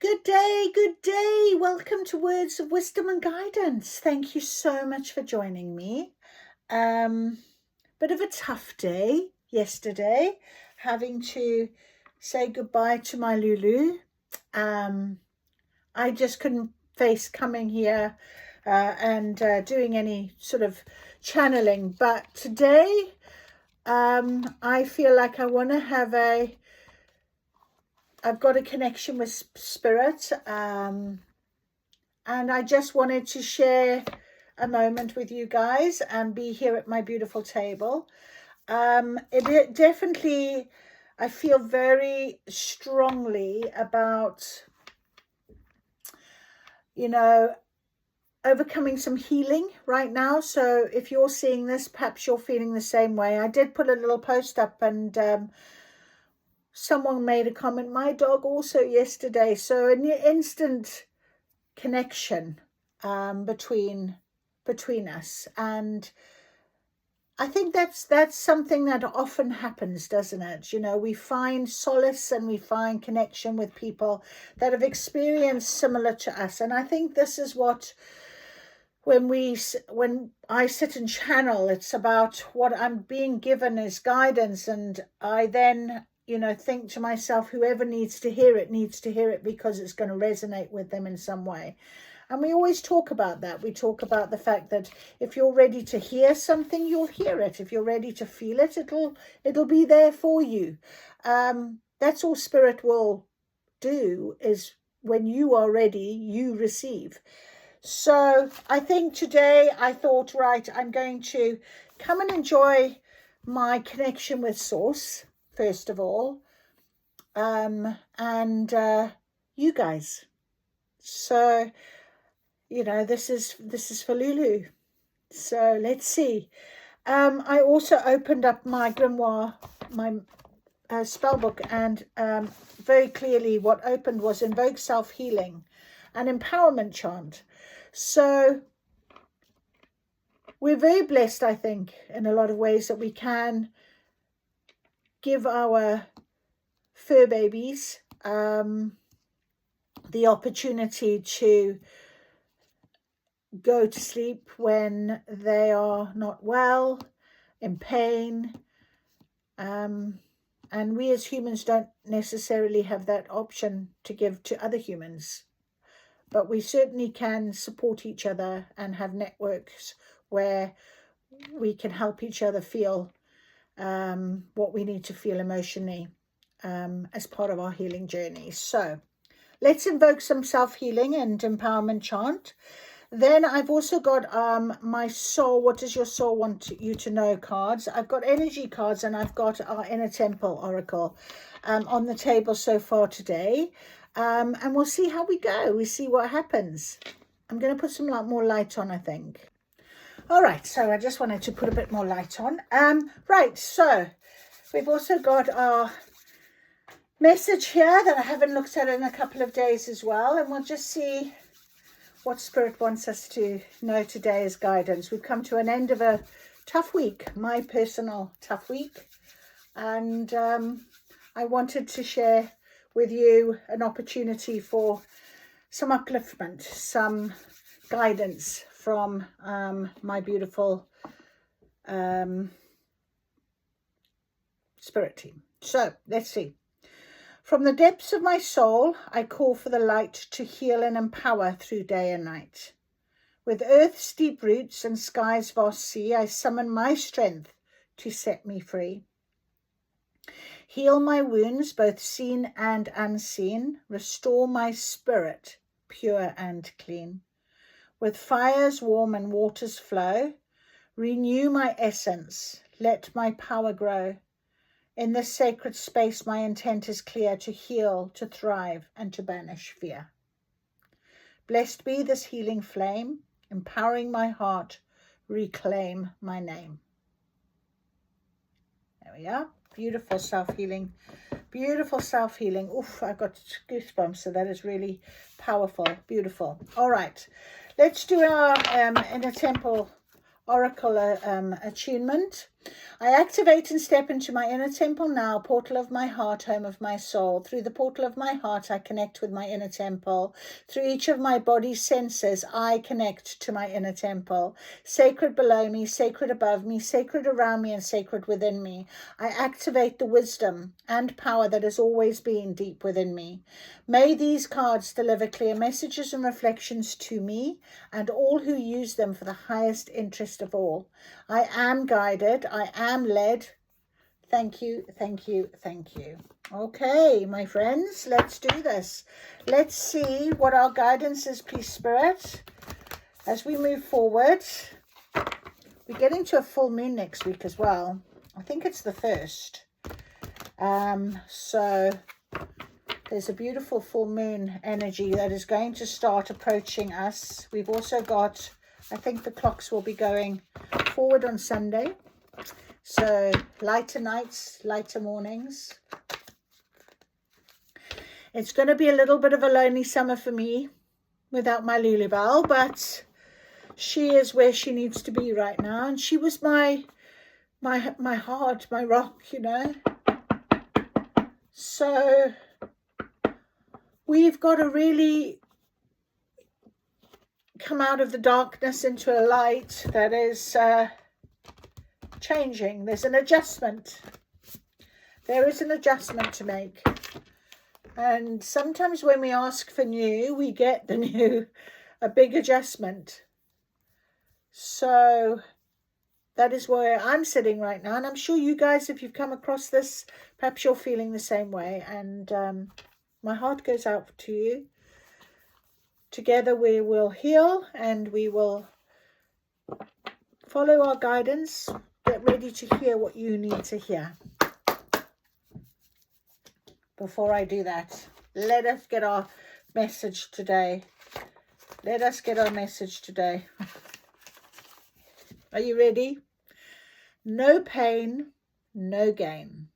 Good day, good day. Welcome to Words of Wisdom and Guidance. Thank you so much for joining me. Bit of a tough day yesterday, having to say goodbye to my Lulu. I just couldn't face coming here and doing any sort of channeling. But today, I feel like I want to have I've got a connection with spirit, and I just wanted to share a moment with you guys and be here at my beautiful table. It definitely, I feel very strongly about, overcoming some healing right now. So if you're seeing this, perhaps you're feeling the same way. I did put a little post up, and someone made a comment, my dog also yesterday. So an instant connection between us, and I think that's something that often happens, doesn't it? We find solace and we find connection with people that have experienced similar to us. And I think this is what, when I sit and channel, it's about what I'm being given as guidance, and I then think to myself, whoever needs to hear it because it's going to resonate with them in some way. And we always talk about that. We talk about the fact that if you're ready to hear something, you'll hear it. If you're ready to feel it, it'll be there for you. That's all spirit will do, is when you are ready, you receive. So I think today I thought, right, I'm going to come and enjoy my connection with Source, first of all, and you guys. So, this is for Lulu. So let's see. I also opened up my grimoire, my spell book, and very clearly what opened was Invoke Self-Healing, an empowerment chant. So we're very blessed, I think, in a lot of ways, that we can give our fur babies the opportunity to go to sleep when they are not well, in pain, and we as humans don't necessarily have that option to give to other humans, but we certainly can support each other and have networks where we can help each other feel what we need to feel emotionally as part of our healing journey. So let's invoke some self-healing and empowerment chant. Then I've also got my soul, what does your soul want you to know cards. I've got energy cards, and I've got our inner temple oracle on the table so far today. And we'll see how we go. We see what happens. I'm going to put some more light on, I think. All right, so I just wanted to put a bit more light on. Right, so we've also got our message here that I haven't looked at in a couple of days as well, and we'll just see what Spirit wants us to know today as guidance. We've come to an end of a tough week, my personal tough week, and I wanted to share with you an opportunity for some upliftment, some guidance from my beautiful spirit team. So let's see. From the depths of my soul, I call for the light to heal and empower through day and night. With earth's deep roots and sky's vast sea, I summon my strength to set me free. Heal my wounds, both seen and unseen. Restore my spirit, pure and clean. With fires warm and waters flow, renew my essence, let my power grow. In this sacred space, my intent is clear, to heal, to thrive, and to banish fear. Blessed be this healing flame, empowering my heart, reclaim my name. There we are. Beautiful self-healing. Beautiful self-healing. Oof, I've got goosebumps, so that is really powerful. Beautiful. All right. Let's do our inner temple oracle attunement. I activate and step into my inner temple now, portal of my heart, home of my soul. Through the portal of my heart, I connect with my inner temple. Through each of my body's senses, I connect to my inner temple. Sacred below me, sacred above me, sacred around me, and sacred within me. I activate the wisdom and power that has always been deep within me. May these cards deliver clear messages and reflections to me and all who use them for the highest interest of all. I am guided. I am led. Thank you, thank you, thank you. Okay, my friends, let's do this. Let's see what our guidance is, please, Spirit, as we move forward. We're getting to a full moon next week as well. I think it's the 1st. So there's a beautiful full moon energy that is going to start approaching us. We've also got, I think the clocks will be going forward on Sunday. So lighter nights, lighter mornings. It's going to be a little bit of a lonely summer for me without my Lulubelle, but she is where she needs to be right now. And she was my heart, my rock, you know. So we've got to really come out of the darkness into a light that is changing. There's an adjustment. There is an adjustment to make. And sometimes when we ask for new, we get the new, a big adjustment. So that is where I'm sitting right now. And I'm sure you guys, if you've come across this, perhaps you're feeling the same way. And my heart goes out to you. Together we will heal and we will follow our guidance. Get ready to hear what you need to hear. Before I do that, let us get our message today. Let us get our message today. Are you ready? No pain, no gain.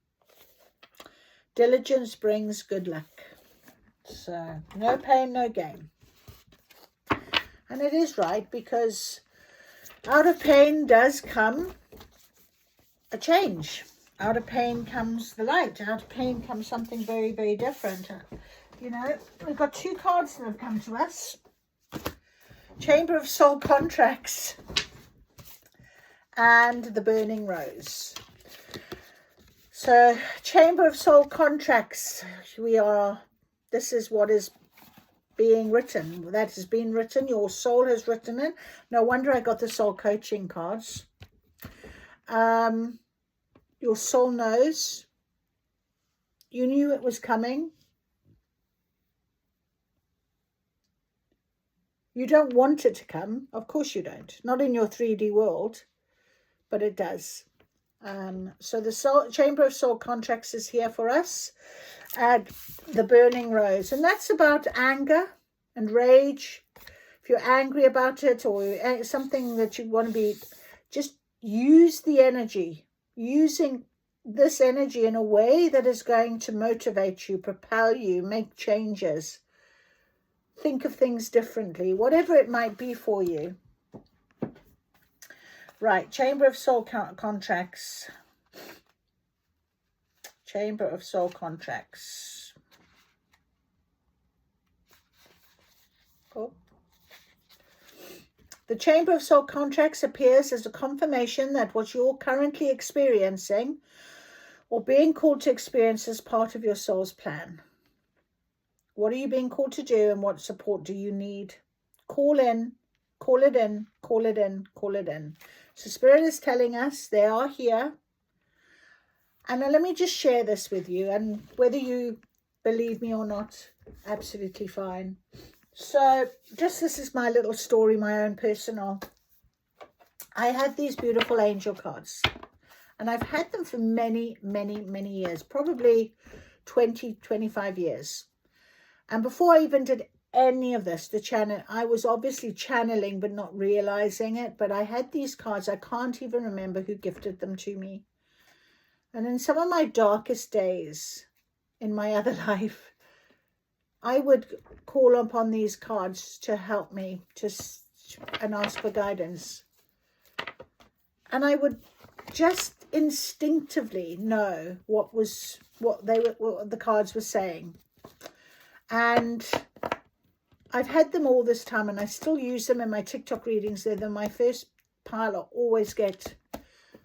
Diligence brings good luck. So, no pain, no gain. And it is right, because out of pain does come a change. Out of pain comes the light. Out of pain comes something very, very different. You know, we've got 2 cards that have come to us. Chamber of Soul Contracts and the Burning Rose. So, Chamber of Soul Contracts, this is what is being written. That has been written. Your soul has written it. No wonder I got the soul coaching cards. Your soul knows. You knew it was coming. You don't want it to come. Of course you don't. Not in your 3D world, but it does. So the Chamber of Soul Contracts is here for us. And the Burning Rose. And that's about anger and rage. If you're angry about it or something that you want to be, just use the energy. Using this energy in a way that is going to motivate you, propel you, make changes. Think of things differently, whatever it might be for you. Right, Chamber of Soul Contracts. Chamber of Soul Contracts. Cool. The Chamber of Soul Contracts appears as a confirmation that what you're currently experiencing or being called to experience is part of your soul's plan. What are you being called to do, and what support do you need? Call in, call it in, call it in, call it in. So Spirit is telling us they are here. And let me just share this with you, and whether you believe me or not, absolutely fine. So this is my little story, my own personal. I had these beautiful angel cards, and I've had them for many, many, many years, probably 20, 25 years. And before I even did any of this, I was obviously channeling, but not realizing it. But I had these cards. I can't even remember who gifted them to me. And in some of my darkest days in my other life, I would call upon these cards to help me and ask for guidance. And I would just instinctively know what the cards were saying. And I've had them all this time, and I still use them in my TikTok readings. They're my first pile I always get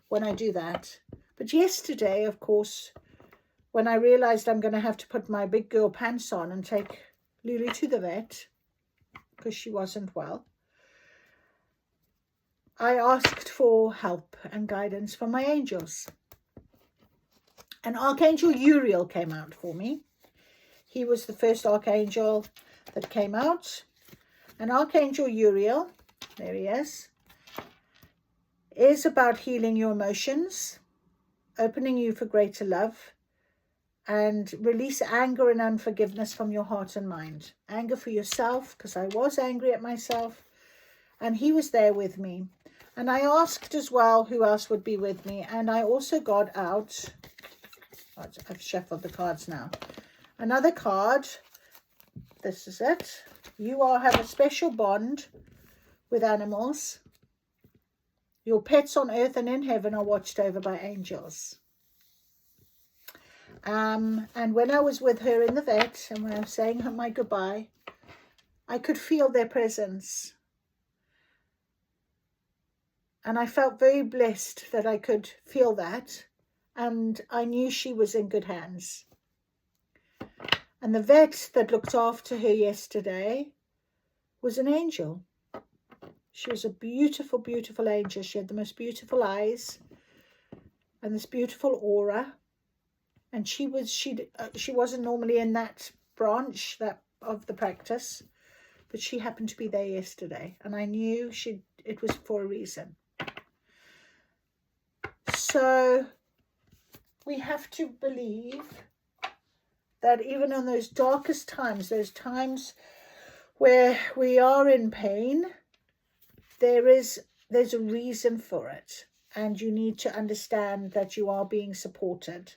when I do that. But yesterday, of course, when I realized I'm going to have to put my big girl pants on and take Lulu to the vet because she wasn't well, I asked for help and guidance from my angels. And Archangel Uriel came out for me. He was the first archangel that came out. And Archangel Uriel, there he is about healing your emotions, opening you for greater love, and release anger and unforgiveness from your heart and mind. Anger for yourself, because I was angry at myself, and he was there with me. And I asked as well who else would be with me, and I also got out, I've shuffled the cards now, another card. This is it. You all have a special bond with animals. Your pets on earth and in heaven are watched over by angels. And when I was with her in the vet and when I was saying her my goodbye, I could feel their presence. And I felt very blessed that I could feel that. And I knew she was in good hands. And the vet that looked after her yesterday was an angel. She was a beautiful, beautiful angel. She had the most beautiful eyes and this beautiful aura. And she wasn't normally in that branch of the practice, but she happened to be there yesterday, and I knew it was for a reason. So we have to believe that even on those darkest times, those times where we are in pain, there's a reason for it, and you need to understand that you are being supported.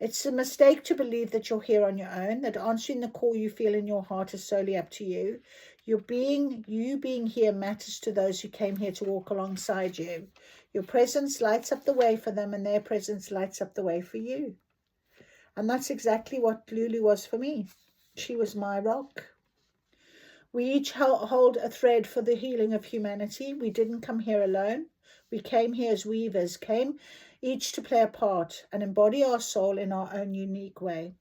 It's a mistake to believe that you're here on your own, that answering the call you feel in your heart is solely up to you. You being here matters to those who came here to walk alongside you. Your presence lights up the way for them, and their presence lights up the way for you. And that's exactly what Lulu was for me. She was my rock. We each hold a thread for the healing of humanity. We didn't come here alone. We came here as weavers, came each to play a part and embody our soul in our own unique way.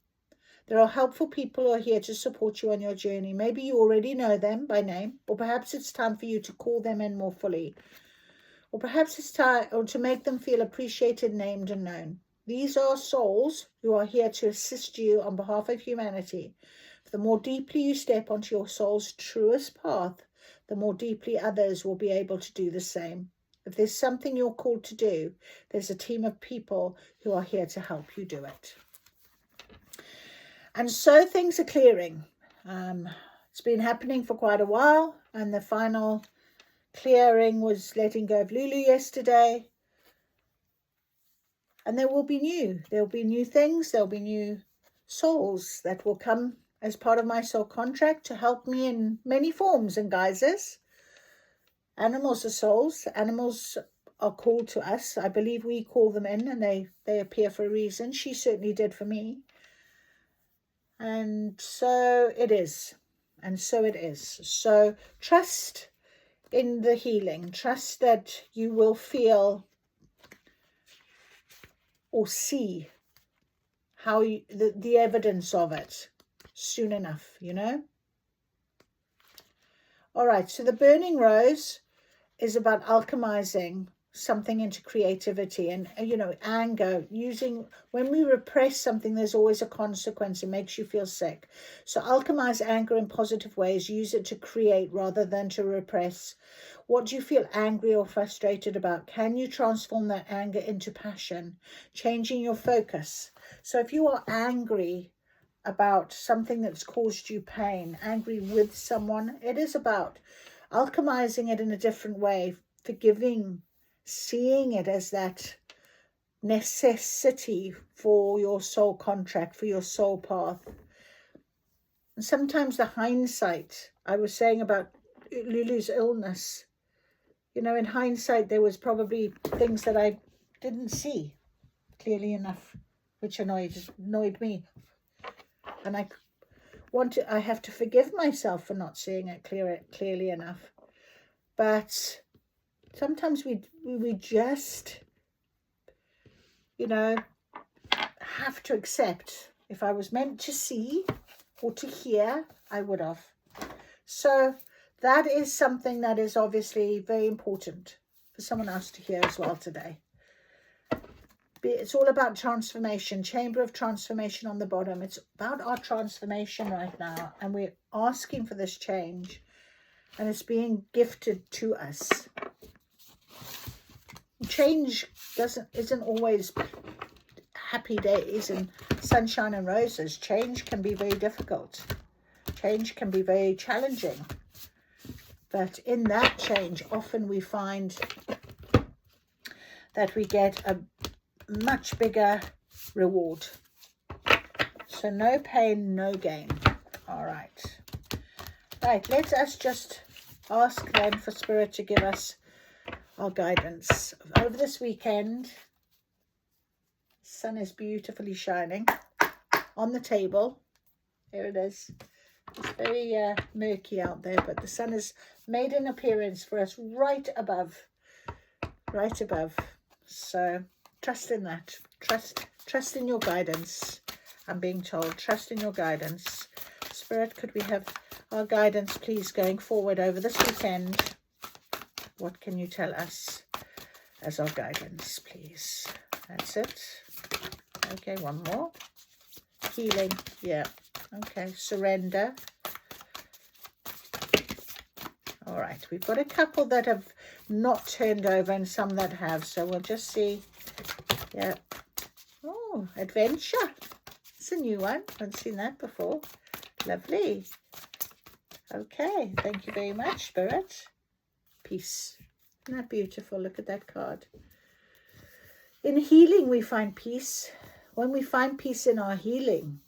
There are helpful people who are here to support you on your journey. Maybe you already know them by name, or perhaps it's time for you to call them in more fully. Or perhaps it's time to make them feel appreciated, named and known. These are souls who are here to assist you on behalf of humanity. The more deeply you step onto your soul's truest path, the more deeply others will be able to do the same. If there's something you're called to do, there's a team of people who are here to help you do it. And so things are clearing. It's been happening for quite a while, and the final clearing was letting go of Lulu yesterday. And there will be new things, there'll be new souls that will come as part of my soul contract to help me in many forms and guises. Animals are souls. Animals are called to us. I believe we call them in, and they appear for a reason. She certainly did for me. And so it is. And so it is. So trust in the healing. Trust that you will feel or see how the evidence of it soon enough, you know. All right, so the burning rose is about alchemizing something into creativity and, anger. When we repress something, there's always a consequence. It makes you feel sick. So alchemize anger in positive ways. Use it to create rather than to repress. What do you feel angry or frustrated about? Can you transform that anger into passion? Changing your focus. So if you are angry about something that's caused you pain, angry with someone, it is about alchemizing it in a different way, forgiving, seeing it as that necessity for your soul contract, for your soul path. And sometimes the hindsight, I was saying about Lulu's illness, in hindsight, there was probably things that I didn't see clearly enough, which annoyed me. And I have to forgive myself for not seeing it clearly enough. But sometimes we just, have to accept. If I was meant to see or to hear, I would have. So that is something that is obviously very important for someone else to hear as well today. It's all about transformation, chamber of transformation on the bottom. It's about our transformation right now, and we're asking for this change, and it's being gifted to us. Change isn't always happy days and sunshine and roses. Change can be very difficult. Change can be very challenging. But in that change, often we find that we get a much bigger reward. So no pain, no gain. All right. Right, let us just ask then for Spirit to give us our guidance. Over this weekend, the sun is beautifully shining on the table. Here it is. It's very murky out there, but the sun has made an appearance for us right above. So trust in that. Trust in your guidance. I'm being told, trust in your guidance. Spirit, could we have our guidance, please, going forward over this weekend? What can you tell us as our guidance, please? That's it. Okay, one more. Healing. Yeah. Okay, surrender. All right, we've got a couple that have not turned over and some that have, so we'll just see. Yeah. Oh, adventure. It's a new one. I haven't seen that before. Lovely. Okay, thank you very much, Spirit. Peace. Isn't that beautiful? Look at that card. In healing, we find peace. When we find peace in our healing,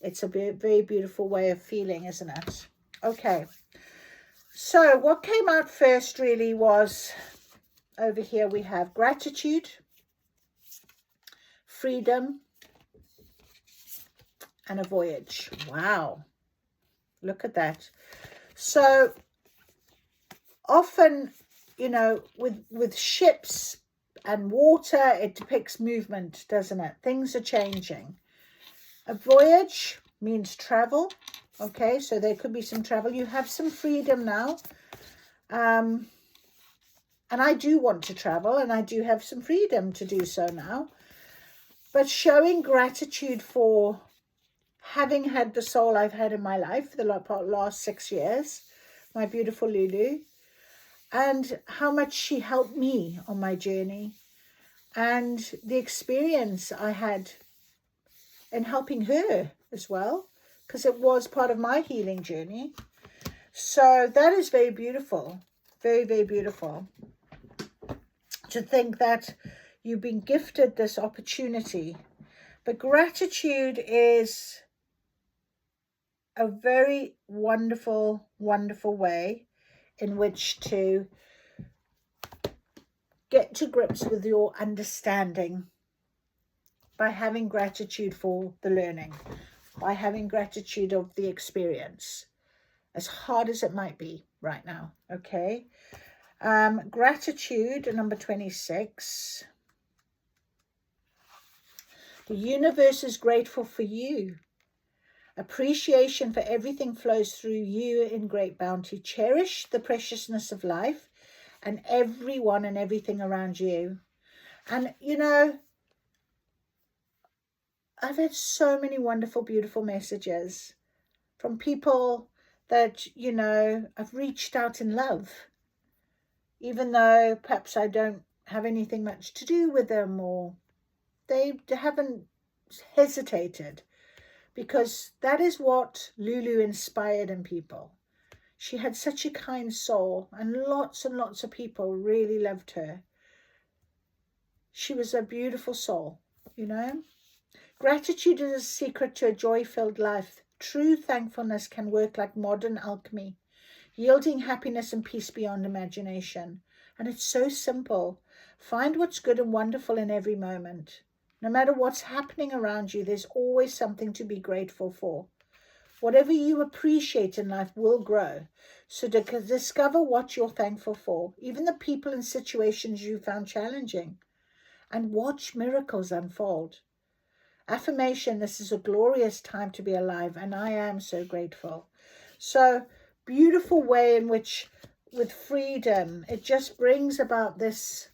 it's a very beautiful way of feeling, isn't it? Okay. So what came out first really was, over here we have gratitude, freedom, and a voyage. Wow. Look at that. So often, with ships and water, it depicts movement, doesn't it? Things are changing. A voyage means travel. Okay, so there could be some travel. You have some freedom now. And I do want to travel, and I do have some freedom to do so now. But showing gratitude for having had the soul I've had in my life for the last 6 years, my beautiful Lulu, and how much she helped me on my journey, and the experience I had in helping her as well, because it was part of my healing journey. So that is very beautiful, very, very beautiful, to think that you've been gifted this opportunity. But gratitude is a very wonderful, wonderful way in which to get to grips with your understanding, by having gratitude for the learning, by having gratitude of the experience, as hard as it might be right now. Okay. Gratitude, number 26. The universe is grateful for you. Appreciation for everything flows through you in great bounty. Cherish the preciousness of life and everyone and everything around you. And, I've had so many wonderful, beautiful messages from people that, I've reached out in love, even though perhaps I don't have anything much to do with them, or they haven't hesitated, because that is what Lulu inspired in people. She had such a kind soul, and lots of people really loved her. She was a beautiful soul, Gratitude is a secret to a joy-filled life. True thankfulness can work like modern alchemy, yielding happiness and peace beyond imagination. And it's so simple. Find what's good and wonderful in every moment. No matter what's happening around you, there's always something to be grateful for. Whatever you appreciate in life will grow. So discover what you're thankful for, even the people and situations you found challenging, and watch miracles unfold. Affirmation, this is a glorious time to be alive, and I am so grateful. So beautiful way in which, with freedom, it just brings about this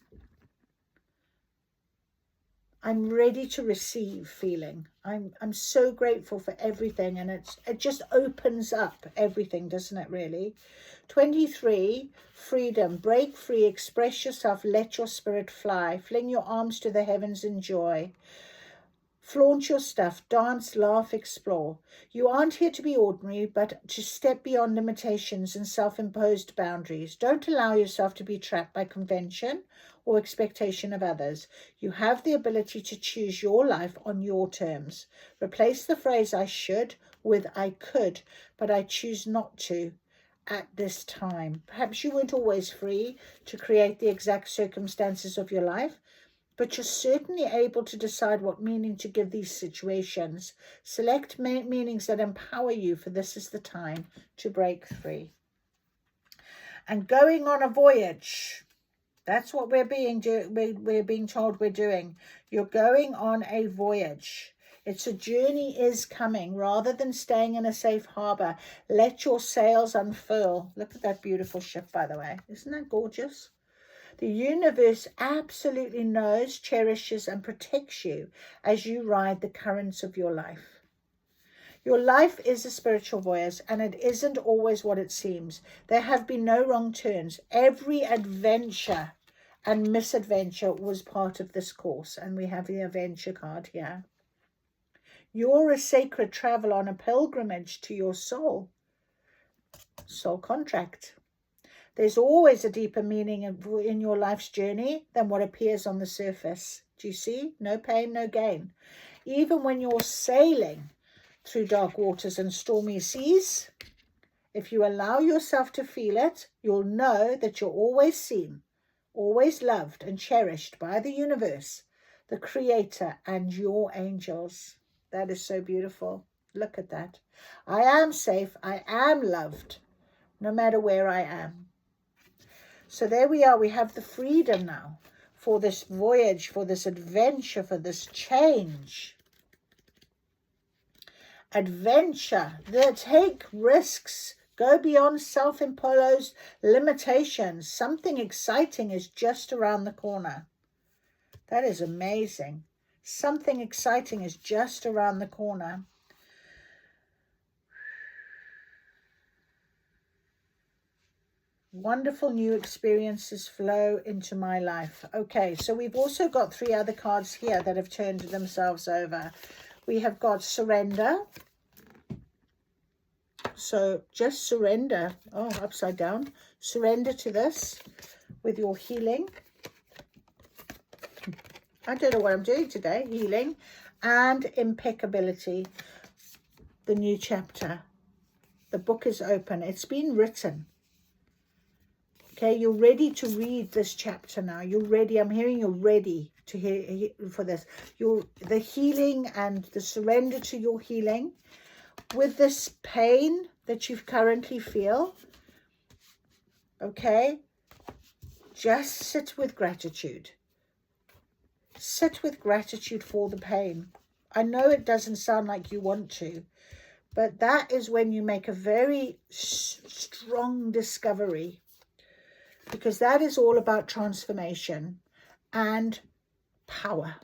I'm ready to receive feeling. I'm so grateful for everything, and it just opens up everything, doesn't it, really? 23, freedom. Break free, express yourself, let your spirit fly. Fling your arms to the heavens in joy. Flaunt your stuff, dance, laugh, explore. You aren't here to be ordinary, but to step beyond limitations and self-imposed boundaries. Don't allow yourself to be trapped by convention or expectation of others. You have the ability to choose your life on your terms. Replace the phrase I should with I could, but I choose not to at this time. Perhaps you weren't always free to create the exact circumstances of your life, but you're certainly able to decide what meaning to give these situations. Select meanings that empower you, for this is the time to break free. And going on a voyage, that's what we're being told we're doing. You're going on a voyage. It's a journey is coming. Rather than staying in a safe harbor, let your sails unfurl. Look at that beautiful ship, by the way. Isn't that gorgeous? The universe absolutely knows, cherishes, and protects you as you ride the currents of your life. Your life is a spiritual voyage, and it isn't always what it seems. There have been no wrong turns. Every adventure and misadventure was part of this course, and we have the adventure card here. You're a sacred travel on a pilgrimage to your soul. Soul contract. There's always a deeper meaning in your life's journey than what appears on the surface. Do you see? No pain, no gain. Even when you're sailing through dark waters and stormy seas, if you allow yourself to feel it, you'll know that you're always seen, always loved and cherished by the universe, the Creator, and your angels. That is so beautiful. Look at that. I am safe. I am loved, no matter where I am. So there we are. We have the freedom now for this voyage, for this adventure, for this change. Adventure. Take risks. Go beyond self-imposed limitations. Something exciting is just around the corner. That is amazing. Something exciting is just around the corner. Wonderful new experiences flow into my life. Okay, so we've also got 3 other cards here that have turned themselves over. We have got surrender. So just surrender. Oh, upside down. Surrender to this with your healing. I don't know what I'm doing today. Healing and impeccability. The new chapter. The book is open. It's been written. Okay, you're ready to read this chapter now. You're ready. I'm hearing you're ready to hear for this. The healing and the surrender to your healing with this pain that you currently feel. Okay, just sit with gratitude. Sit with gratitude for the pain. I know it doesn't sound like you want to, but that is when you make a very strong discovery. Because that is all about transformation and power.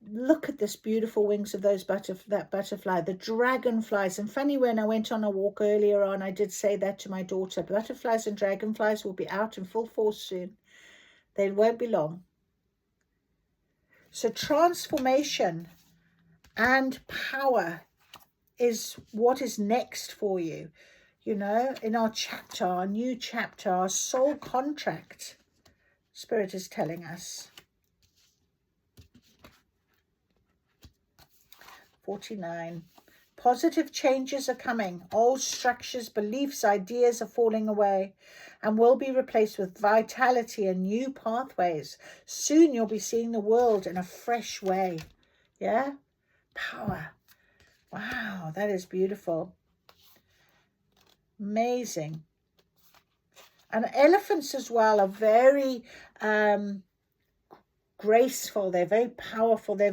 Look at this beautiful wings of that butterfly, the dragonflies. And funny, when I went on a walk earlier on, I did say that to my daughter. Butterflies and dragonflies will be out in full force soon. They won't be long. So transformation and power is what is next for you. You know, in our chapter, our new chapter, our soul contract, Spirit is telling us. 49. Positive changes are coming. Old structures, beliefs, ideas are falling away and will be replaced with vitality and new pathways. Soon you'll be seeing the world in a fresh way. Yeah? Power. Wow, that is beautiful. Amazing. And elephants as well are very graceful. They're very powerful. They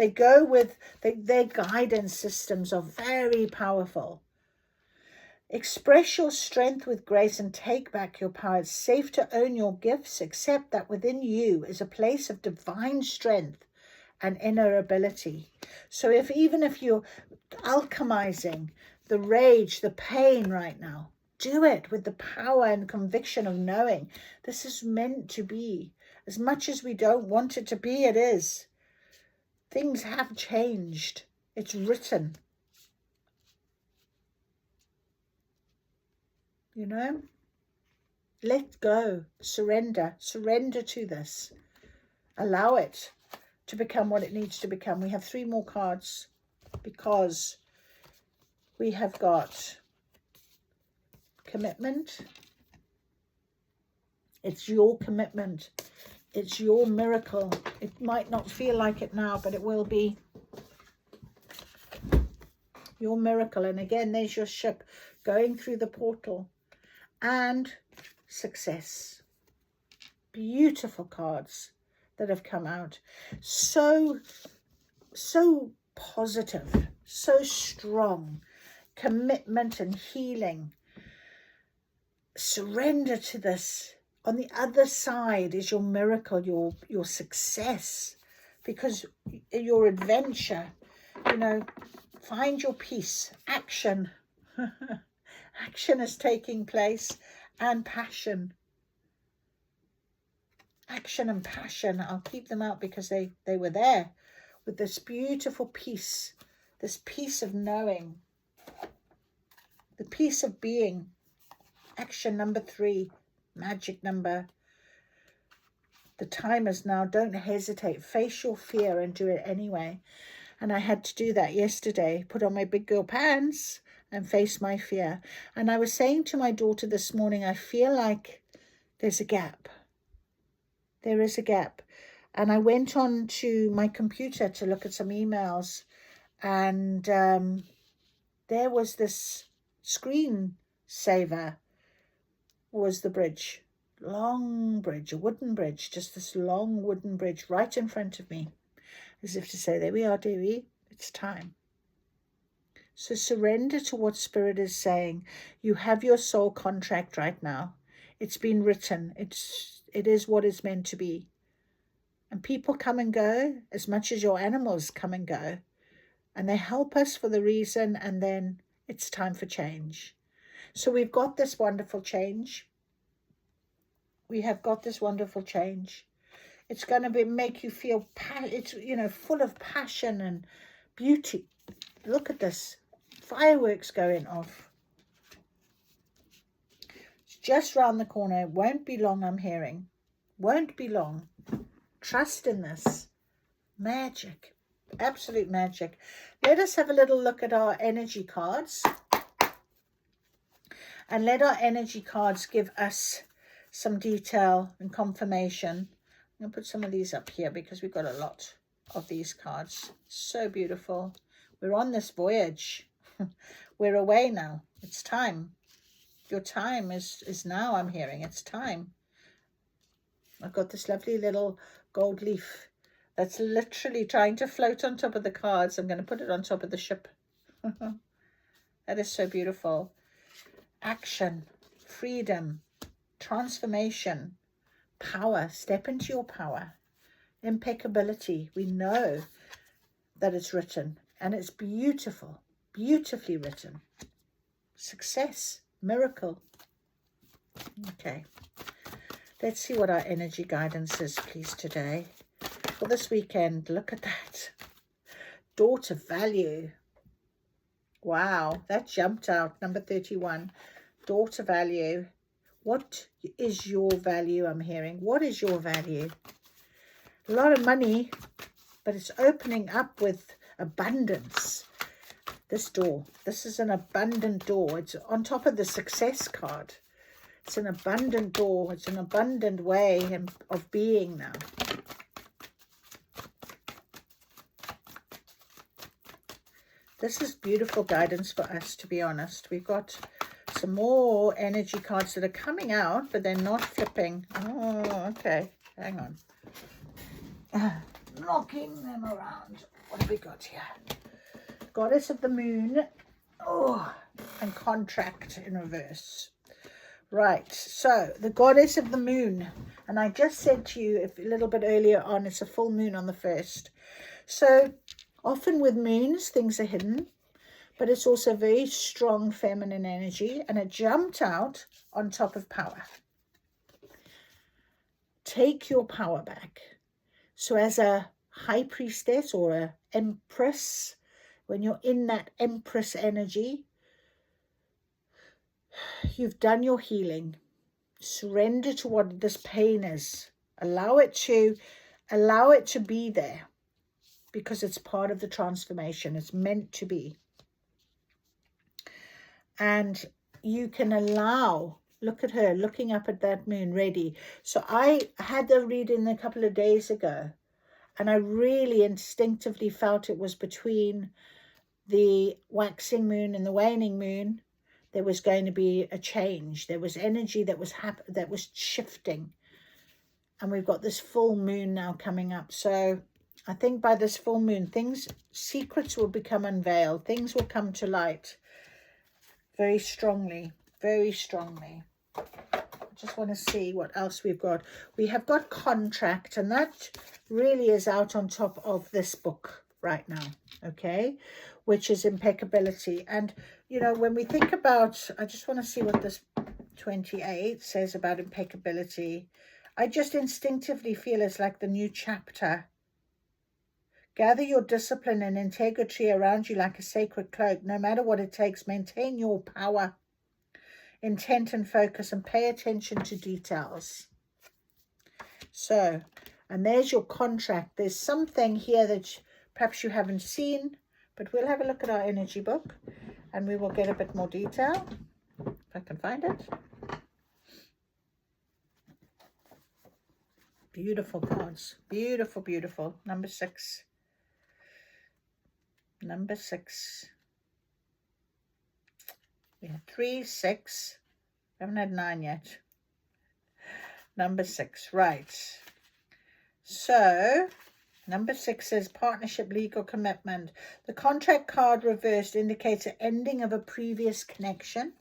go with their guidance systems are very powerful. Express your strength with grace and take back your power. It's safe to own your gifts. Accept that within you is a place of divine strength and inner ability. So even if you're alchemizing the rage, the pain right now, do it with the power and conviction of knowing this is meant to be. As much as we don't want it to be, it is. Things have changed. It's written. You know? Let go. Surrender. Surrender to this. Allow it to become what it needs to become. We have 3 more cards because we have got commitment. It's your commitment. It's your miracle. It might not feel like it now, but it will be your miracle. And again, there's your ship going through the portal. And success. Beautiful cards that have come out. So positive, so strong. Commitment and healing. Surrender to this. On the other side is your miracle, your success, because your adventure, you know, find your peace. Action. Action is taking place, and passion. Action and passion. I'll keep them out because they were there with this beautiful peace, this peace of knowing, the peace of being. Action number 3, magic number. The time is now. Don't hesitate. Face your fear and do it anyway. And I had to do that yesterday. Put on my big girl pants and face my fear. And I was saying to my daughter this morning, I feel like there's a gap. There is a gap. And I went on to my computer to look at some emails. And there was this screen saver was the bridge. Long bridge, a wooden bridge. Just this long wooden bridge right in front of me. As if to say, there we are, dearie. It's time. So surrender to what Spirit is saying. You have your soul contract right now. It's been written. It is what it's meant to be. And people come and go as much as your animals come and go. And they help us for the reason, and then it's time for change. So we've got this wonderful change. We have got this wonderful change. It's going to make you feel, it's, you know, full of passion and beauty. Look at this. Fireworks going off. It's just round the corner. It won't be long, I'm hearing. Won't be long. Trust in this. Magic. Absolute magic. Let us have a little look at our energy cards. And let our energy cards give us some detail and confirmation. I'm going to put some of these up here because we've got a lot of these cards. So beautiful. We're on this voyage. We're away now. It's time. Your time is now, I'm hearing. It's time. I've got this lovely little gold leaf that's literally trying to float on top of the cards. I'm going to put it on top of the ship. That is so beautiful. Action, freedom, transformation, power. Step into your power. Impeccability. We know that it's written, and it's beautiful, beautifully written. Success, miracle. Okay. Let's see what our energy guidance is, please, today. For this weekend, look at that. Daughter value. Wow, that jumped out. Number 31. Daughter value. What is your value, I'm hearing? What is your value? A lot of money, but it's opening up with abundance. This door. This is an abundant door. It's on top of the success card. It's an abundant door. It's an abundant way of being now. This is beautiful guidance for us, to be honest. We've got some more energy cards that are coming out, but they're not flipping. Oh, okay. Hang on. Knocking them around. What have we got here? Goddess of the Moon. Oh, and contract in reverse. Right, so the Goddess of the Moon. And I just said to you a little bit earlier on, it's a full moon on the 1st. So often with moons, things are hidden, but it's also very strong feminine energy, and it jumped out on top of power. Take your power back. So as a high priestess or an empress, when you're in that empress energy, you've done your healing. Surrender to what this pain is. Allow it to be there, because it's part of the transformation. It's meant to be. And you can allow, look at her looking up at that moon, ready. So I had the reading a couple of days ago, and I really instinctively felt it was between the waxing moon and the waning moon. There was going to be a change. There was energy that was shifting. And we've got this full moon now coming up. So I think by this full moon, secrets will become unveiled. Things will come to light very strongly, very strongly. I just want to see what else we've got. We have got contract, and that really is out on top of this book right now, okay, which is impeccability. And, you know, when we think about, I just want to see what this 28 says about impeccability. I just instinctively feel it's like the new chapter. Gather your discipline and integrity around you like a sacred cloak. No matter what it takes, maintain your power, intent and focus, and pay attention to details. So, and there's your contract. There's something here that perhaps you haven't seen, but we'll have a look at our energy book and we will get a bit more detail, if I can find it. Beautiful cards. Beautiful, beautiful. Number 6. Number 6. We have 3, 6. We haven't had 9 yet. Number 6. Right. So, number 6 says partnership, legal commitment. The contract card reversed indicates an ending of a previous connection,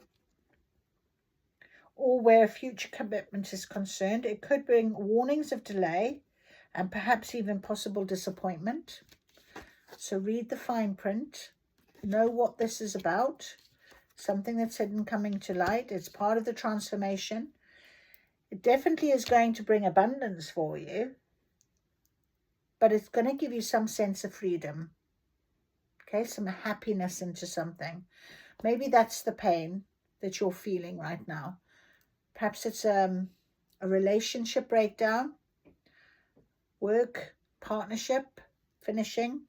or where future commitment is concerned. It could bring warnings of delay and perhaps even possible disappointment. So read the fine print. Know what this is about. Something that's hidden coming to light. It's part of the transformation. It definitely is going to bring abundance for you, but it's going to give you some sense of freedom. Okay, some happiness into something. Maybe that's the pain that you're feeling right now. Perhaps it's a relationship breakdown, work, partnership, finishing,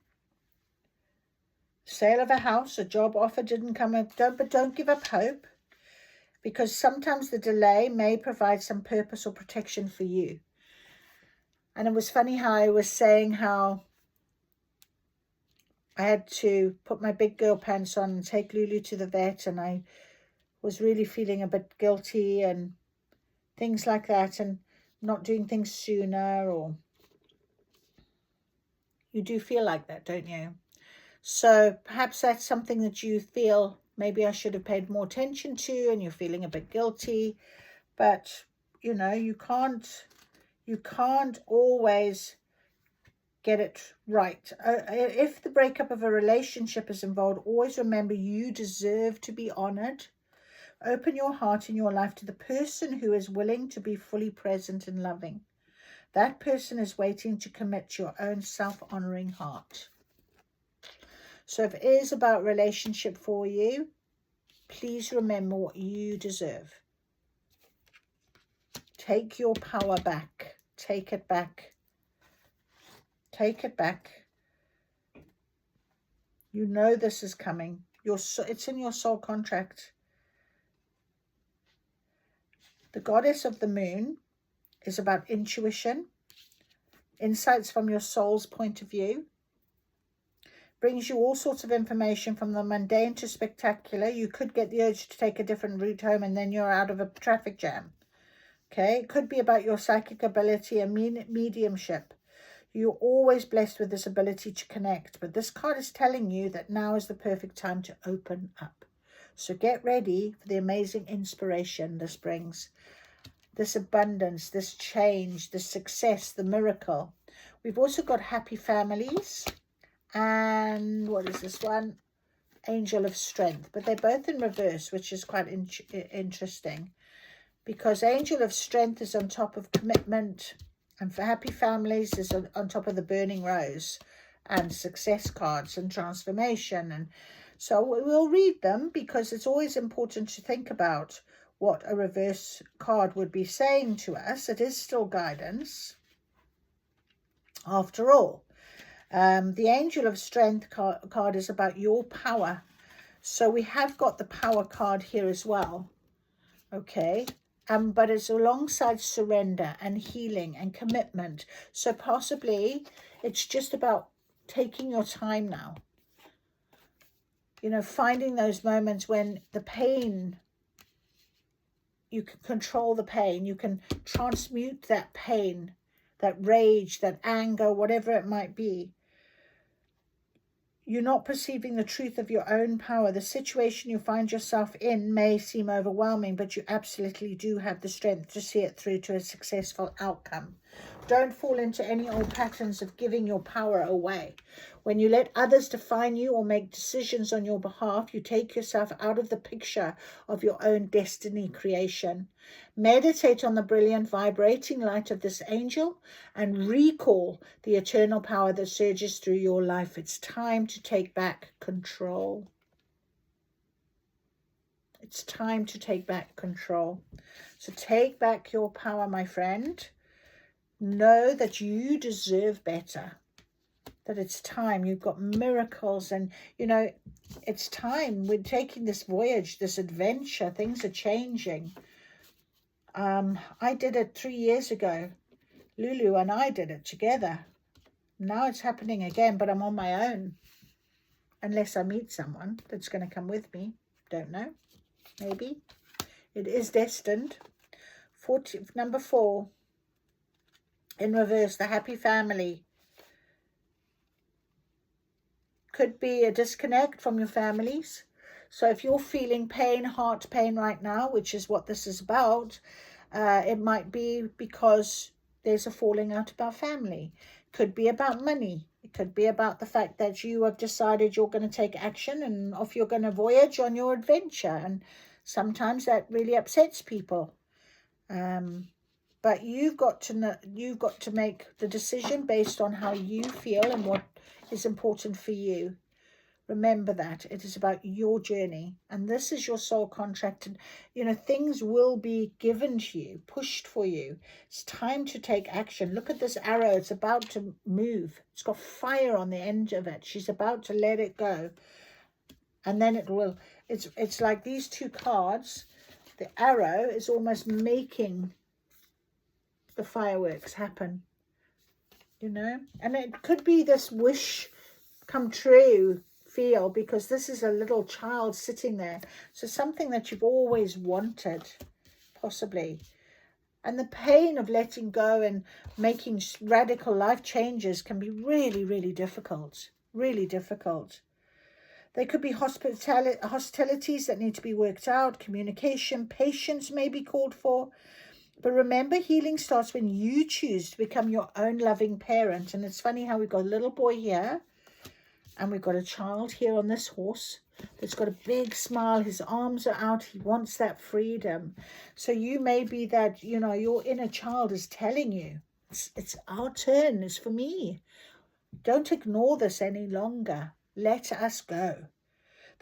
sale of a house, a job offer didn't come up. But don't give up hope, because sometimes the delay may provide some purpose or protection for you. And it was funny how I was saying how I had to put my big girl pants on and take Lulu to the vet, and I was really feeling a bit guilty and things like that, and not doing things sooner. Or you do feel like that, don't you? So perhaps that's something that you feel maybe I should have paid more attention to, and you're feeling a bit guilty. But you know, you can't always get it right. If the breakup of a relationship is involved, always remember you deserve to be honored. Open your heart and your life to the person who is willing to be fully present and loving. That person is waiting to commit to your own self-honoring heart. So if it is about relationship for you, please remember what you deserve. Take your power back. Take it back. Take it back. You know this is coming. It's in your soul contract. The goddess of the moon is about intuition, insights from your soul's point of view. Brings you all sorts of information from the mundane to spectacular. You could get the urge to take a different route home and then you're out of a traffic jam. Okay, it could be about your psychic ability and mediumship. You're always blessed with this ability to connect, but this card is telling you that now is the perfect time to open up. So get ready for the amazing inspiration this brings. This abundance, this change, this success, the miracle. We've also got happy families. And what is this one? Angel of Strength. But they're both in reverse, which is quite interesting. Because Angel of Strength is on top of commitment. And for happy families is on top of the burning rose. And success cards and transformation. And so we'll read them because it's always important to think about what a reverse card would be saying to us. It is still guidance, after all. The Angel of Strength card is about your power. So we have got the power card here as well. Okay. But it's alongside surrender and healing and commitment. So possibly it's just about taking your time now. You know, finding those moments when the pain, you can control the pain. You can transmute that pain, that rage, that anger, whatever it might be. You're not perceiving the truth of your own power. The situation you find yourself in may seem overwhelming, but you absolutely do have the strength to see it through to a successful outcome. Don't fall into any old patterns of giving your power away. When you let others define you or make decisions on your behalf, you take yourself out of the picture of your own destiny creation. Meditate on the brilliant vibrating light of this angel and recall the eternal power that surges through your life. It's time to take back control. It's time to take back control. So take back your power, my friend. Know that you deserve better. That it's time. You've got miracles and, you know, it's time. We're taking this voyage, this adventure. Things are changing. I did it 3 years ago. Lulu and I did it together. Now it's happening again, but I'm on my own. Unless I meet someone that's going to come with me. Don't know. Maybe. It is destined. Number 4. In reverse, the happy family. Could be a disconnect from your families. So if you're feeling pain, heart pain right now, which is what this is about, it might be because there's a falling out about family. Could be about money. It could be about the fact that you have decided you're going to take action and off you're going to voyage on your adventure. And sometimes that really upsets people. But you've got to make the decision based on how you feel and what is important for you. Remember that it is about your journey, and this is your soul contract. And you know, things will be given to you, pushed for you. It's time to take action. Look at this arrow. It's about to move. It's got fire on the end of it. She's about to let it go, and then it will. It's like these two cards. The arrow is almost making the fireworks happen, you know. And it could be this wish come true feel, because this is a little child sitting there. So something that you've always wanted, possibly. And the pain of letting go and making radical life changes can be really, really difficult. Really difficult. There could be hostilities that need to be worked out. Communication, patience may be called for. But remember, healing starts when you choose to become your own loving parent. And it's funny how we've got a little boy here. And we've got a child here on this horse that's got a big smile. His arms are out. He wants that freedom. So you may be that, you know, your inner child is telling you, it's our turn. It's for me. Don't ignore this any longer. Let us go.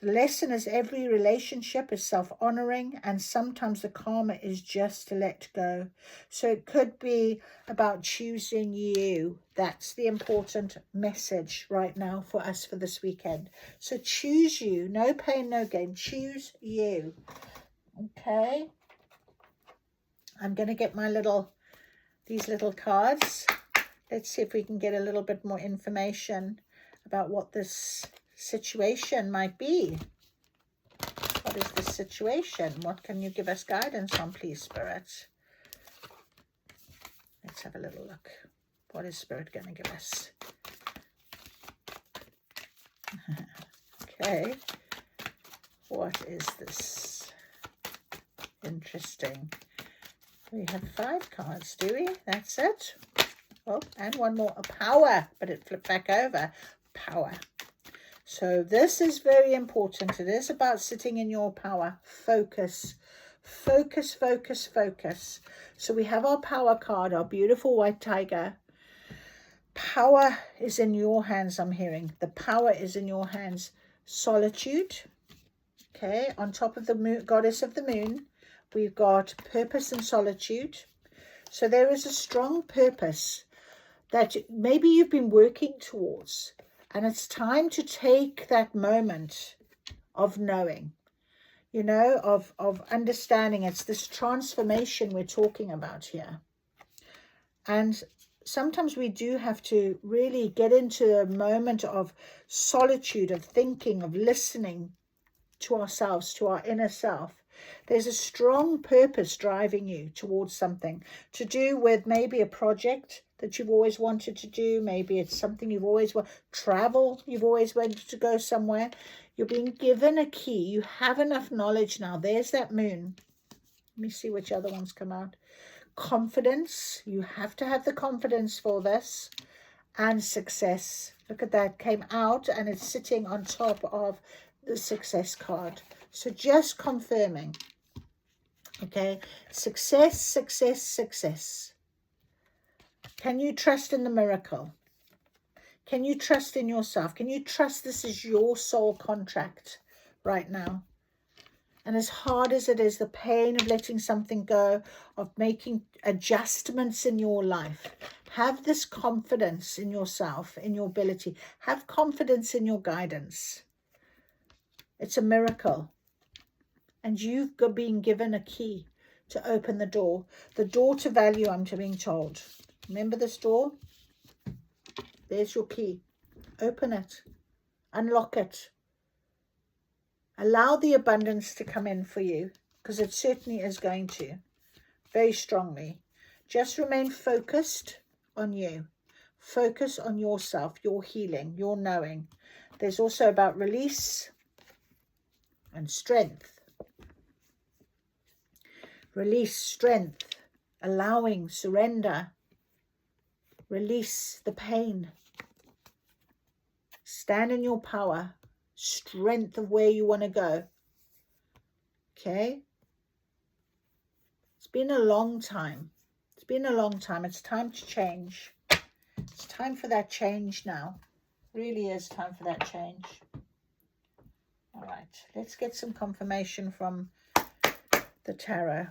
The lesson is every relationship is self-honoring, and sometimes the karma is just to let go. So it could be about choosing you. That's the important message right now for us for this weekend. So choose you. No pain, no gain. Choose you. Okay. I'm going to get my these little cards. Let's see if we can get a little bit more information about what this situation might be. What is the situation? What can you give us guidance on, please, Spirit? Let's have a little look. What is Spirit going to give us? Okay. What is this? Interesting. We have 5 cards, do we? That's it. Oh, and one more. A power, but it flipped back over. Power. So this is very important. It is about sitting in your power. Focus. Focus, focus, focus. So we have our power card, our beautiful white tiger. Power is in your hands, I'm hearing. The power is in your hands. Solitude. Okay, on top of the moon, goddess of the moon, we've got purpose and solitude. So there is a strong purpose that maybe you've been working towards. And it's time to take that moment of knowing, you know, of understanding. It's this transformation we're talking about here. And sometimes we do have to really get into a moment of solitude, of thinking, of listening to ourselves, to our inner self. There's a strong purpose driving you towards something to do with maybe a project that you've always wanted to do. Maybe it's something you've always wanted. Travel, you've always wanted to go somewhere. You're being given a key. You have enough knowledge now. There's that moon. Let me see which other ones come out. Confidence. You have to have the confidence for this. And success. Look at that. Came out and it's sitting on top of the success card. So just confirming. Okay. Success, success, success. Can you trust in the miracle? Can you trust in yourself? Can you trust this is your soul contract right now? And as hard as it is, the pain of letting something go, of making adjustments in your life, have this confidence in yourself, in your ability. Have confidence in your guidance. It's a miracle. And you've been given a key to open the door. The door to value, I'm being told. Remember this door? There's your key. Open it. Unlock it. Allow the abundance to come in for you, because it certainly is going to. Very strongly. Just remain focused on you. Focus on yourself, your healing, your knowing. There's also about release and strength. Release, strength, allowing, surrender. Release the pain. Stand in your power. Strength of where you want to go. Okay? It's been a long time. It's been a long time. It's time to change. It's time for that change now. Really is time for that change. All right. Let's get some confirmation from the tarot.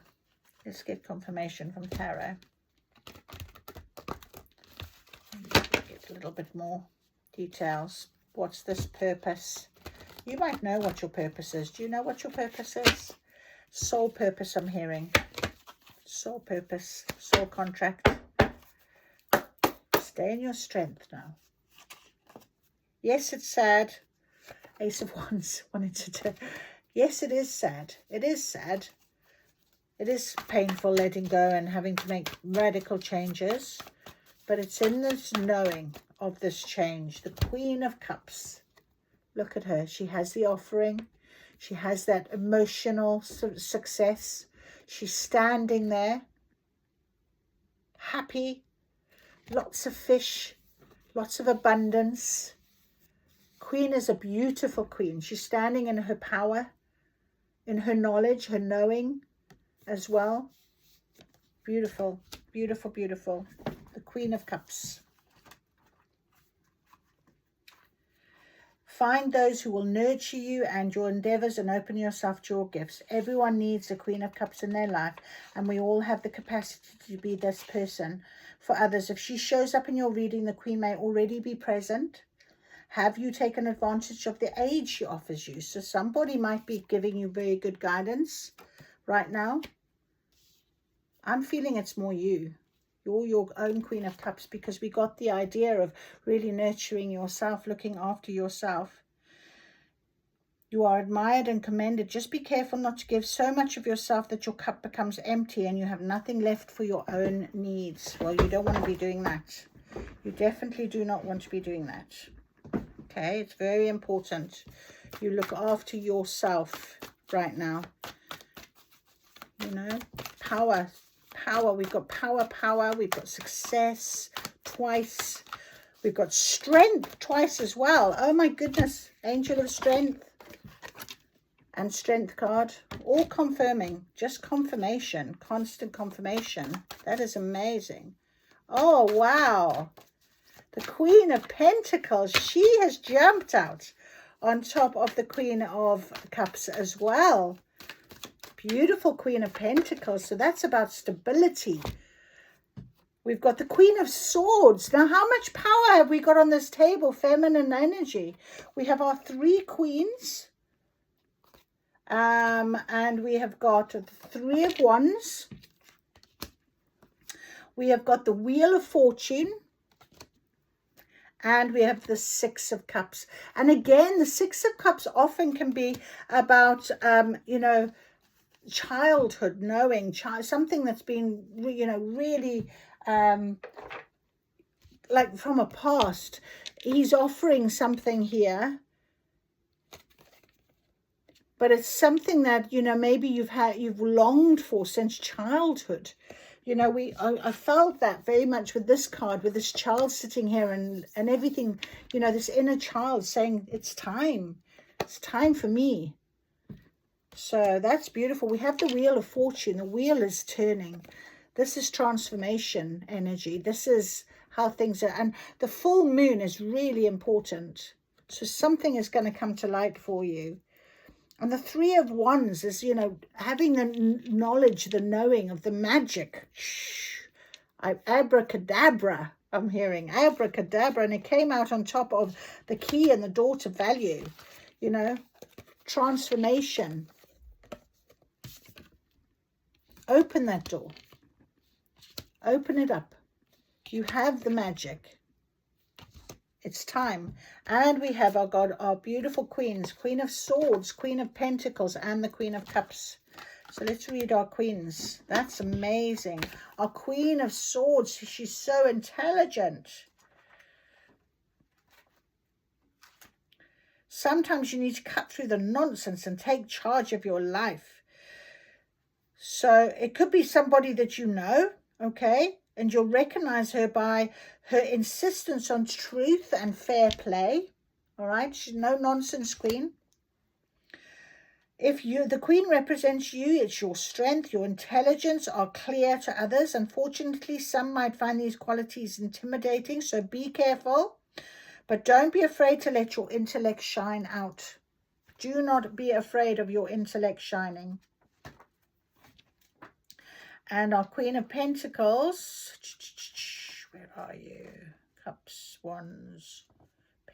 Let's get confirmation from tarot. Get a little bit more details. What's this purpose? You might know what your purpose is. Do you know what your purpose is? Soul purpose, I'm hearing. Soul purpose, soul contract. Stay in your strength now. Yes, it's sad. Ace of Wands wanted to do. Yes, it is sad. It is sad. It is painful letting go and having to make radical changes. But it's in this knowing of this change. The Queen of Cups. Look at her. She has the offering. She has that emotional success. She's standing there. Happy. Lots of fish. Lots of abundance. Queen is a beautiful queen. She's standing in her power. In her knowledge. Her knowing as well. Beautiful. Beautiful, beautiful. The Queen of Cups. Find those who will nurture you and your endeavors and open yourself to your gifts. Everyone needs a Queen of Cups in their life, and we all have the capacity to be this person for others. If she shows up in your reading, the Queen may already be present. Have you taken advantage of the aid she offers you? So somebody might be giving you very good guidance right now. I'm feeling it's more you. You're your own Queen of Cups, because we got the idea of really nurturing yourself, looking after yourself. You are admired and commended. Just be careful not to give so much of yourself that your cup becomes empty and you have nothing left for your own needs. Well, you don't want to be doing that. You definitely do not want to be doing that. Okay, it's very important. You look after yourself right now. You know, power. We've got power. We've got success twice. We've got strength twice as well. Oh my goodness. Angel of strength and strength card. All confirming. Just confirmation. Constant confirmation. That is amazing. Oh, wow. The Queen of Pentacles. She has jumped out on top of the Queen of Cups as well. Beautiful Queen of Pentacles. So that's about stability. We've got the Queen of Swords. Now, how much power have we got on this table? Feminine energy. We have our 3 queens. And we have got the 3 of Wands. We have got the Wheel of Fortune. And we have the 6 of Cups. And again, the 6 of Cups often can be about, you know, childhood, knowing something that's been, you know, really like from a past. He's offering something here, but it's something that, you know, maybe you've longed for since childhood. You know, I felt that very much with this card, with this child sitting here and everything, you know, this inner child saying it's time for me. So that's beautiful. We have the Wheel of Fortune. The wheel is turning. This is transformation energy. This is how things are. And the full moon is really important. So something is going to come to light for you. And the 3 of Wands is, you know, having the knowledge, the knowing of the magic. Abracadabra, I'm hearing. Abracadabra. And it came out on top of the key and the door to value. You know, transformation. Open that door. Open it up. You have the magic. It's time. And we have our beautiful queens. Queen of Swords, Queen of Pentacles, and the Queen of Cups. So let's read our queens. That's amazing. Our Queen of Swords, she's so intelligent. Sometimes you need to cut through the nonsense and take charge of your life. So it could be somebody that you know, okay? And you'll recognize her by her insistence on truth and fair play. All right? She's no nonsense queen. If the queen represents you, it's your strength, your intelligence are clear to others. Unfortunately, some might find these qualities intimidating, so be careful. But don't be afraid to let your intellect shine out. Do not be afraid of your intellect shining. And our Queen of Pentacles, where are you? Cups, Wands,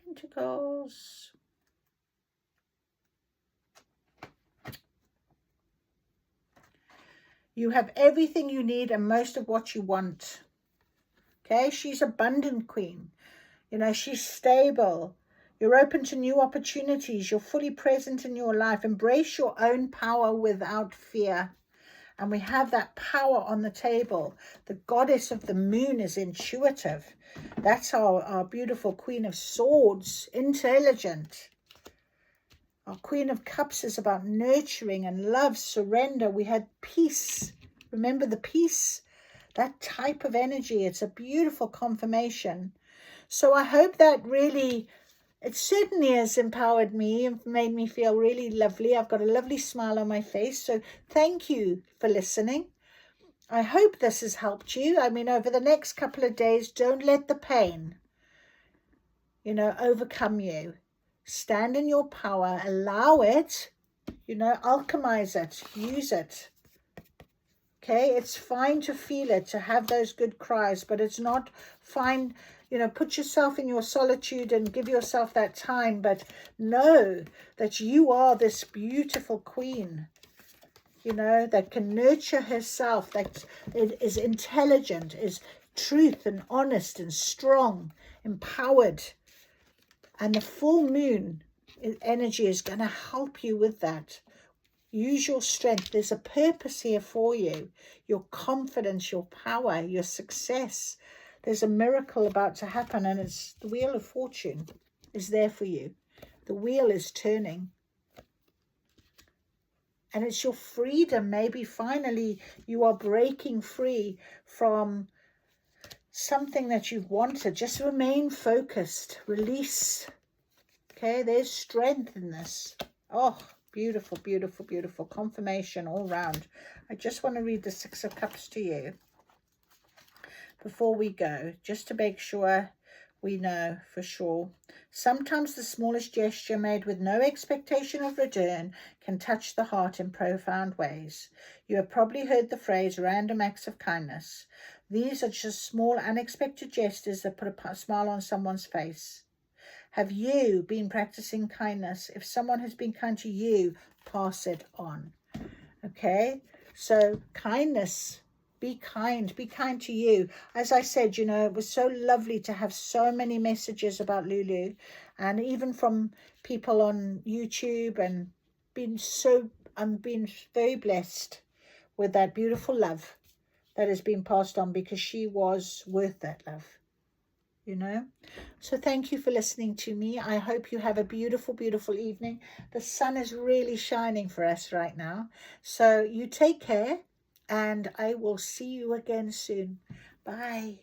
Pentacles. You have everything you need and most of what you want. Okay, she's abundant queen. You know, she's stable. You're open to new opportunities. You're fully present in your life. Embrace your own power without fear. And we have that power on the table. The goddess of the moon is intuitive. That's our beautiful Queen of Swords, intelligent. Our Queen of Cups is about nurturing and love, surrender. We had peace. Remember the peace? That type of energy. It's a beautiful confirmation. So I hope that really, it certainly has empowered me and made me feel really lovely. I've got a lovely smile on my face. So thank you for listening. I hope this has helped you. I mean, over the next couple of days, don't let the pain, you know, overcome you. Stand in your power. Allow it. You know, alchemize it. Use it. Okay, it's fine to feel it, to have those good cries, but it's not fine, you know, put yourself in your solitude and give yourself that time, but know that you are this beautiful queen, you know, that can nurture herself, that it is intelligent, is truth and honest and strong, empowered. And the full moon energy is going to help you with that. Use your strength. There's a purpose here for you. Your confidence, your power, your success. There's a miracle about to happen, and it's the wheel of fortune is there for you. The wheel is turning. And it's your freedom. Maybe finally you are breaking free from something that you've wanted. Just remain focused. Release. Okay, there's strength in this. Oh, beautiful, beautiful, beautiful. Confirmation all round. I just want to read the Six of Cups to you before we go, just to make sure we know for sure. Sometimes the smallest gesture made with no expectation of return can touch the heart in profound ways. You have probably heard the phrase random acts of kindness. These are just small unexpected gestures that put a smile on someone's face. Have you been practicing kindness? If someone has been kind to you, pass it on. Okay, so kindness. Be kind to you. As I said, you know, it was so lovely to have so many messages about Lulu, and even from people on YouTube, and I'm being very blessed with that beautiful love that has been passed on, because she was worth that love, you know. So thank you for listening to me. I hope you have a beautiful, beautiful evening. The sun is really shining for us right now. So you take care. And I will see you again soon. Bye.